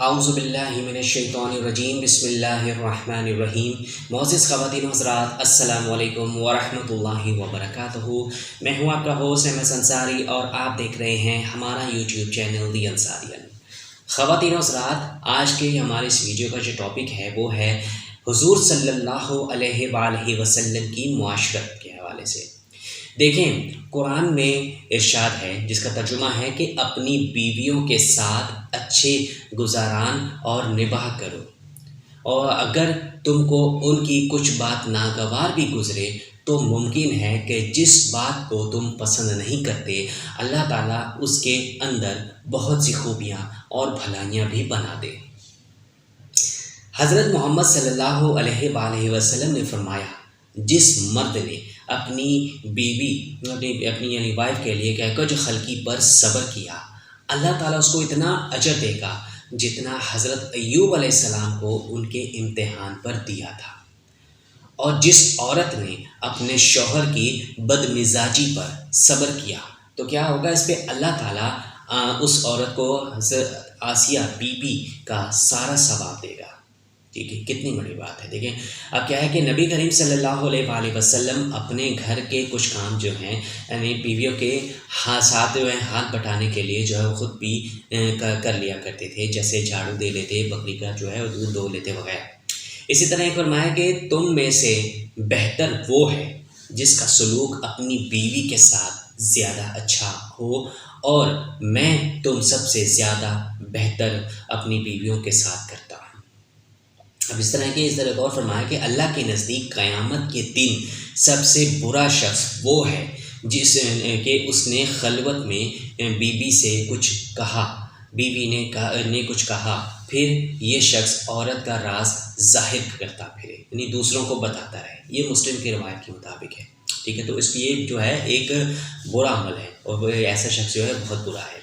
اعوذ باللہ من الشیطان الرجیم بسم اللہ الرحمن الرحیم۔ معزز خواتین و حضرات، السلام علیکم ورحمۃ اللہ وبرکاتہ۔ میں ہوں آپ کا ہوسٹ MS انصاری اور آپ دیکھ رہے ہیں ہمارا یوٹیوب چینل دی انصاریان۔ خواتین و حضرات، آج کے ہمارے اس ویڈیو کا جو ٹاپک ہے وہ ہے حضور صلی اللہ علیہ وآلہ وسلم کی معاشرت کے حوالے سے۔ دیکھیں، قرآن میں ارشاد ہے جس کا ترجمہ ہے کہ اپنی بیویوں کے ساتھ اچھے گزاران اور نباہ کرو، اور اگر تم کو ان کی کچھ بات ناگوار بھی گزرے تو ممکن ہے کہ جس بات کو تم پسند نہیں کرتے اللہ تعالیٰ اس کے اندر بہت سی خوبیاں اور بھلائیاں بھی بنا دے۔ حضرت محمد صلی اللہ علیہ وآلہ وسلم نے فرمایا، جس مرد نے اپنی بیوی اپنی یعنی وائف کے لیے کچھ خلقی پر صبر کیا، اللہ تعالیٰ اس کو اتنا اجر دے گا جتنا حضرت ایوب علیہ السلام کو ان کے امتحان پر دیا تھا۔ اور جس عورت نے اپنے شوہر کی بدمزاجی پر صبر کیا تو کیا ہوگا، اس پہ اللہ تعالیٰ اس عورت کو حضرت آسیہ بی بی کا سارا ثواب دے گا۔ ٹھیک ہے، کتنی بڑی بات ہے۔ دیکھیں اب کیا ہے کہ نبی کریم صلی اللہ علیہ وآلہ وسلم اپنے گھر کے کچھ کام جو ہیں یعنی بیویوں کے ساتھ ہاتھ بٹانے کے لیے جو ہے وہ خود بھی کر لیا کرتے تھے، جیسے جھاڑو دے لیتے، بکری کا جو ہے وہ دودھ دو لیتے وغیرہ۔ اسی طرح ایک فرمایا کہ تم میں سے بہتر وہ ہے جس کا سلوک اپنی بیوی کے ساتھ زیادہ اچھا ہو، اور میں تم سب سے زیادہ بہتر اپنی بیویوں کے ساتھ کرتا ہوں۔ اب اس طرح غور فرمایا کہ اللہ کے نزدیک قیامت کے دن سب سے برا شخص وہ ہے جس کہ اس نے خلوت میں بیوی سے کچھ کہا، بیوی نے کچھ کہا، پھر یہ شخص عورت کا راز ظاہر کرتا پھرے، یعنی دوسروں کو بتاتا رہے۔ یہ مسلم کی روایت کے مطابق ہے۔ ٹھیک ہے، تو اس کی جو ہے ایک برا عمل ہے، اور ایسا شخص جو ہے بہت برا ہے۔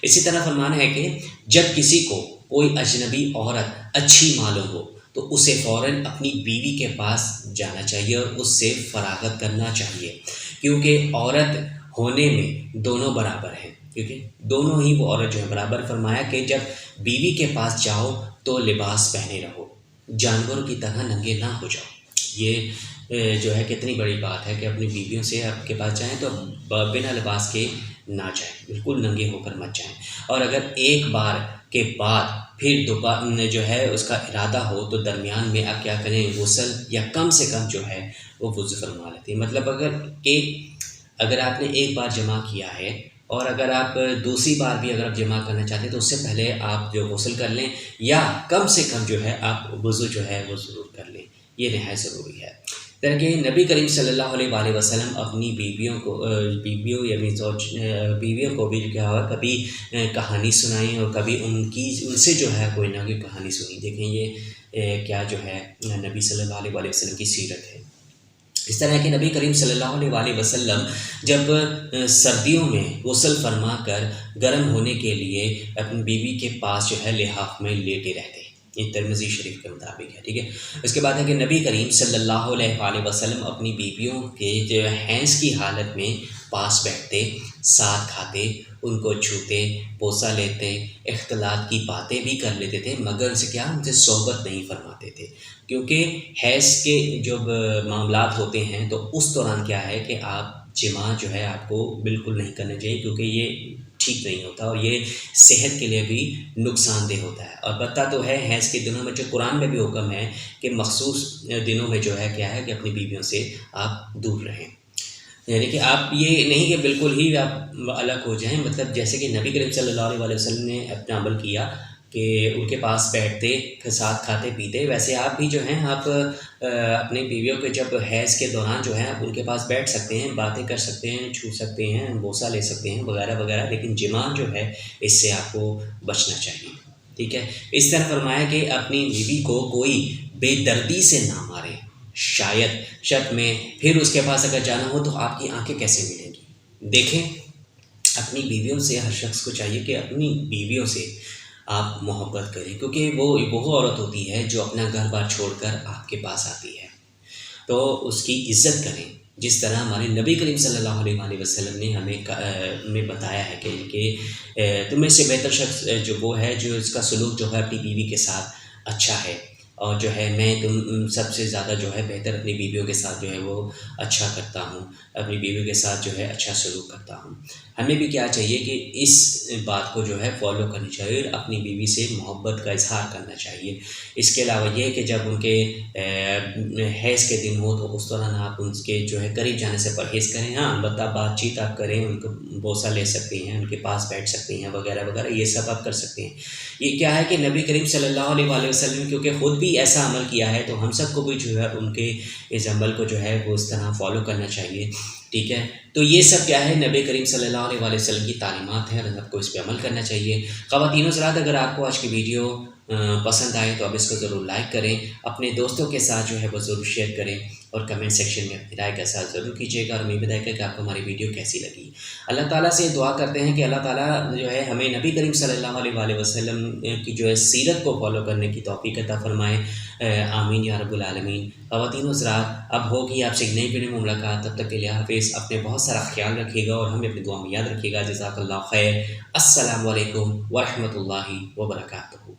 اسی طرح فرمانا ہے کہ جب کسی کو کوئی اجنبی عورت اچھی معلوم ہو تو اسے فوراً اپنی بیوی کے پاس جانا چاہیے اور اس سے فراغت کرنا چاہیے، کیونکہ عورت ہونے میں دونوں برابر ہیں، کیونکہ دونوں ہی وہ عورت جو ہے برابر۔ فرمایا کہ جب بیوی کے پاس جاؤ تو لباس پہنے رہو، جانوروں کی طرح ننگے نہ ہو جاؤ۔ یہ جو ہے کتنی بڑی بات ہے کہ اپنی بیویوں سے آپ کے پاس جائیں تو بنا لباس کے نہ جائیں، بالکل ننگے ہو کر مت جائیں۔ اور اگر ایک بار کے بعد پھر دوبارہ جو ہے اس کا ارادہ ہو تو درمیان میں آپ کیا کریں، غسل یا کم سے کم جو ہے وہ وضو فرما لیتے ہیں۔ مطلب اگر آپ نے ایک بار جمع کیا ہے اور اگر آپ دوسری بار بھی اگر آپ جمع کرنا چاہتے ہیں تو اس سے پہلے آپ جو غسل کر لیں، یا کم سے کم جو ہے آپ وضو جو ہے وہ ضرور کر لیں، یہ نہایت ضروری ہے۔ کہ نبی کریم صلی اللہ علیہ وآلہ وسلم اپنی بیویوں کو بھی کیا ہوا کبھی کہانی سنائیں، اور کبھی ان سے جو ہے کوئی نہ کوئی کہانی سنی۔ دیکھیں یہ کیا جو ہے نبی صلی اللہ علیہ وآلہ وسلم کی سیرت ہے۔ اس طرح کہ نبی کریم صلی اللہ علیہ وآلہ وسلم جب سردیوں میں غسل فرما کر گرم ہونے کے لیے اپنی بیوی کے پاس جو ہے لحاف میں لیٹے رہتے ہیں، یہ ترمذی شریف کے مطابق ہے۔ ٹھیک ہے، اس کے بعد ہے کہ نبی کریم صلی اللہ علیہ وآلہ وسلم اپنی بیویوں کے جو حیض کی حالت میں پاس بیٹھتے، ساتھ کھاتے، ان کو چھوتے، بوسہ لیتے، اختلاط کی باتیں بھی کر لیتے تھے، مگر ان سے صحبت نہیں فرماتے تھے، کیونکہ حیض کے جب معاملات ہوتے ہیں تو اس دوران کیا ہے کہ آپ جماع جو ہے آپ کو بالکل نہیں کرنا چاہیے، کیونکہ یہ ٹھیک نہیں ہوتا اور یہ صحت کے لیے بھی نقصان دہ ہوتا ہے۔ اور پتہ تو ہے حیض کے دنوں میں جو قرآن میں بھی حکم ہے کہ مخصوص دنوں میں جو ہے کیا ہے کہ اپنی بیویوں سے آپ دور رہیں، یعنی کہ آپ یہ نہیں کہ بالکل ہی آپ الگ ہو جائیں، مطلب جیسے کہ نبی کریم صلی اللہ علیہ وسلم نے اپنا عمل کیا کہ ان کے پاس بیٹھتے، ساتھ کھاتے پیتے، ویسے آپ بھی جو ہیں آپ اپنی بیویوں کے جب حیض کے دوران جو ہے آپ ان کے پاس بیٹھ سکتے ہیں، باتیں کر سکتے ہیں، چھو سکتے ہیں، بوسہ لے سکتے ہیں وغیرہ وغیرہ، لیکن جماع جو ہے اس سے آپ کو بچنا چاہیے۔ ٹھیک ہے، اس طرح فرمایا کہ اپنی بیوی کو کوئی بے دردی سے نہ مارے، شاید شک میں پھر اس کے پاس اگر جانا ہو تو آپ کی آنکھیں کیسے ملیں گی۔ دیکھیں اپنی بیویوں سے ہر شخص کو چاہیے کہ اپنی بیویوں سے آپ محبت کریں، کیونکہ وہ عورت ہوتی ہے جو اپنا گھر بار چھوڑ کر آپ کے پاس آتی ہے، تو اس کی عزت کریں۔ جس طرح ہمارے نبی کریم صلی اللہ علیہ وآلہ وسلم نے ہمیں بتایا ہے کہ تم میں سے بہتر شخص جو وہ ہے جو اس کا سلوک جو ہے اپنی بیوی کے ساتھ اچھا ہے، اور جو ہے میں تم سب سے زیادہ جو ہے بہتر اپنی بیویوں کے ساتھ جو ہے وہ اچھا کرتا ہوں، اپنی بیویوں کے ساتھ جو ہے اچھا سلوک کرتا ہوں۔ ہمیں بھی کیا چاہیے کہ اس بات کو جو ہے فالو کرنی چاہیے اور اپنی بیوی سے محبت کا اظہار کرنا چاہیے۔ اس کے علاوہ یہ کہ جب ان کے حیض کے دن ہو تو اس دوران آپ ان کے جو ہے قریب جانے سے پرہیز کریں، ہاں البتہ بات چیت آپ کریں، ان کو بوسہ لے سکتے ہیں، ان کے پاس بیٹھ سکتے ہیں وغیرہ وغیرہ، یہ سب آپ کر سکتے ہیں۔ یہ کیا ہے کہ نبی کریم صلی اللہ علیہ وآلہ وسلم کیونکہ خود بھی ایسا عمل کیا ہے تو ہم سب کو بھی جو ہے ان کے اس عمل کو جو ہے وہ اس طرح فالو کرنا چاہیے، ٹھیک ہے۔ تو یہ سب کیا ہے نبی کریم صلی اللہ علیہ وآلہ وسلم کی تعلیمات ہیں اور ہم کو اس پہ عمل کرنا چاہیے۔ خواتین و حضرات، اگر آپ کو آج کی ویڈیو پسند آئے تو اب اس کو ضرور لائک کریں، اپنے دوستوں کے ساتھ جو ہے وہ ضرور شیئر کریں، اور کمنٹ سیکشن میں اپنی رائے کا ساتھ ضرور کیجیے گا، اور ہمیں بتائیے گا کہ آپ کو ہماری ویڈیو کیسی لگی۔ اللہ تعالیٰ سے دعا کرتے ہیں کہ اللہ تعالیٰ جو ہے ہمیں نبی کریم صلی اللہ علیہ وآلہ وسلم کی جو ہے سیرت کو فالو کرنے کی توفیق عطا فرمائے، آمین یا رب العالمین۔ خواتین و حضرات، اب ہوگی آپ سے ایک نئی ویڈیو میں ملاقات، تب تک کے لیے حافظ، اپنے بہت سارا خیال رکھیے گا اور ہمیں اپنی دعا میں یاد رکھیے گا۔ جزاک اللہ خیر۔ السلام علیکم ورحمۃ اللہ وبرکاتہ۔